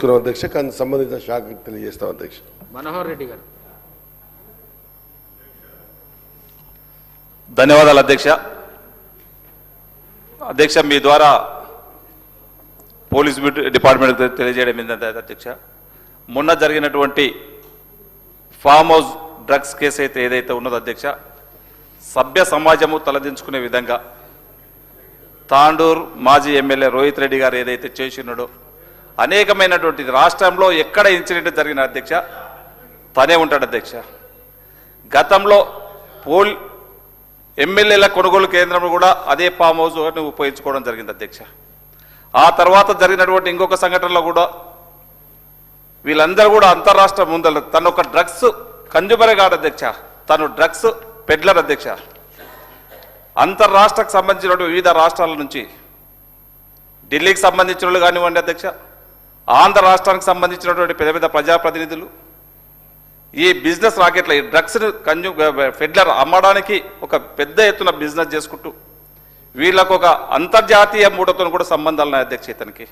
అధ్యక్ష కానీ సంబంధిత శాఖకు తెలియజేస్తాం అధ్యక్ష. మనోహర్ రెడ్డి గారు. ధన్యవాదాలు అధ్యక్ష. అధ్యక్ష మీ ద్వారా పోలీస్ డిపార్ట్మెంట్ తెలియజేయడం ఏంటంటే అధ్యక్ష, మొన్న జరిగినటువంటి ఫామ్ హౌస్ డ్రగ్స్ కేసు అయితే ఏదైతే ఉన్నదో అధ్యక్ష, సభ్య సమాజము తలదించుకునే విధంగా తాండూరు మాజీ ఎమ్మెల్యే రోహిత్ రెడ్డి గారు ఏదైతే చేసినాడో, అనేకమైనటువంటి రాష్ట్రంలో ఎక్కడ ఇన్సిడెంట్ జరిగిన అధ్యక్ష తనే ఉంటాడు అధ్యక్ష. గతంలో ఎమ్మెల్యేల కొనుగోలు కేంద్రం కూడా అదే ఫామ్ హౌస్ ఉపయోగించుకోవడం జరిగింది అధ్యక్ష. ఆ తర్వాత జరిగినటువంటి ఇంకొక సంఘటనలో కూడా వీళ్ళందరూ కూడా అంతరాష్ట్ర ముందర తను ఒక డ్రగ్స్ కన్జ్యూమరే కాదు అధ్యక్ష, తను డ్రగ్స్ పెడ్లర్ అధ్యక్ష. అంతర్రాష్ట్రకు సంబంధించినటువంటి వివిధ రాష్ట్రాల నుంచి ఢిల్లీకి సంబంధించిన వాళ్ళు కానివ్వండి అధ్యక్ష, ఆంధ్ర రాష్ట్రానికి సంబంధించినటువంటి పెద్ద పెద్ద ప్రజాప్రతినిధులు ఈ బిజినెస్ రాకెట్ల ఈ డ్రగ్స్ ఫెడ్లర్ అమ్మడానికి ఒక పెద్ద ఎత్తున బిజినెస్ చేసుకుంటూ వీళ్ళకు ఒక అంతర్జాతీయ మూడతో కూడా సంబంధాలు ఉన్నాయి అధ్యక్ష. ఇతనికి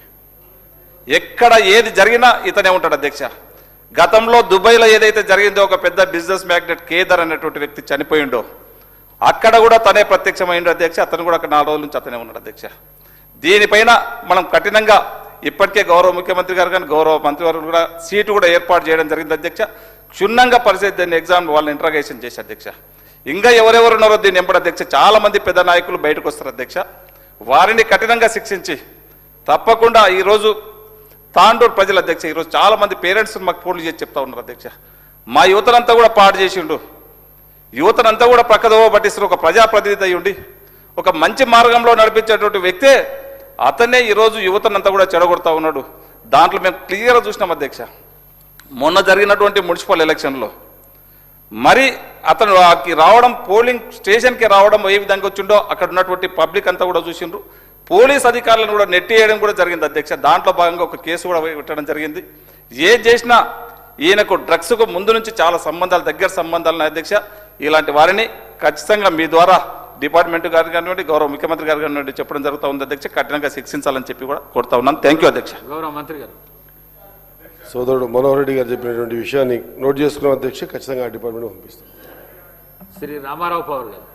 ఎక్కడ ఏది జరిగినా ఇతనే ఉంటాడు అధ్యక్ష. గతంలో దుబాయ్లో ఏదైతే జరిగిందో ఒక పెద్ద బిజినెస్ మ్యాగ్నెట్ కేదర్ అనేటువంటి వ్యక్తి చనిపోయిండో అక్కడ కూడా తనే ప్రత్యక్షమైండు అధ్యక్ష. అతను కూడా అక్కడ 4 రోజుల నుంచి అతనే ఉన్నాడు అధ్యక్ష. దీనిపైన మనం కఠినంగా ఇప్పటికే గౌరవ ముఖ్యమంత్రి గారు కానీ గౌరవ మంత్రివర్గం కూడా సీటు కూడా ఏర్పాటు చేయడం జరిగింది అధ్యక్ష. క్షుణ్ణంగా పరిస్థితి దాన్ని ఎగ్జామ్ వాళ్ళని ఇంట్రాగేషన్ చేసి అధ్యక్ష. ఇంకా ఎవరెవరు ఉన్నారో దీన్ని ఎంపడు అధ్యక్ష. చాలా మంది పెద్ద నాయకులు బయటకు వస్తారు అధ్యక్ష. వారిని కఠినంగా శిక్షించి తప్పకుండా ఈరోజు తాండూరు ప్రజల అధ్యక్ష, ఈరోజు చాలా మంది పేరెంట్స్ మాకు ఫోన్లు చేసి చెప్తా ఉన్నారు అధ్యక్ష, మా యువతనంతా కూడా పాడు చేసిండు, యువతనంతా కూడా పక్కదోవ పట్టిస్తారు. ఒక ప్రజాప్రతినిధి అయి ఉండి ఒక మంచి మార్గంలో నడిపించేటువంటి వ్యక్తే అతనే ఈరోజు యువతనంతా కూడా చెడగొడతా ఉన్నాడు. దాంట్లో మేము క్లియర్గా చూసినాం అధ్యక్ష. మొన్న జరిగినటువంటి మున్సిపల్ ఎలక్షన్లో మరి అతను రావడం, పోలింగ్ స్టేషన్కి రావడం ఏ విధంగా వచ్చిండో అక్కడ ఉన్నటువంటి పబ్లిక్ అంతా కూడా చూసిండ్రు. పోలీస్ అధికారులను కూడా నెట్టేయడం కూడా జరిగింది అధ్యక్ష. దాంట్లో భాగంగా ఒక కేసు కూడా పెట్టడం జరిగింది. ఏం చేసినా ఈయనకు డ్రగ్స్కు ముందు నుంచి చాలా సంబంధాలు, దగ్గర సంబంధాలు ఉన్నాయి అధ్యక్ష. ఇలాంటి వారిని ఖచ్చితంగా మీ ద్వారా డిపార్ట్మెంట్ గారు కానివ్వండి, గౌరవ ముఖ్యమంత్రి గారు కానివ్వండి చెప్పడం జరుగుతూ ఉంది అధ్యక్ష. కఠినంగా శిక్షించాలని చెప్పి కూడా కోరుతా ఉన్నాను. థ్యాంక్ యూ అధ్యక్ష. గౌరవ మంత్రి గారు. సోదరుడు మనోహర్ రెడ్డి గారు చెప్పినటువంటి విషయాన్ని నోట్ చేసుకున్నాం అధ్యక్ష. ఖచ్చితంగా ఆ డిపార్ట్మెంట్ పంపిస్తాం. శ్రీ రామారావు పవర్ గారు.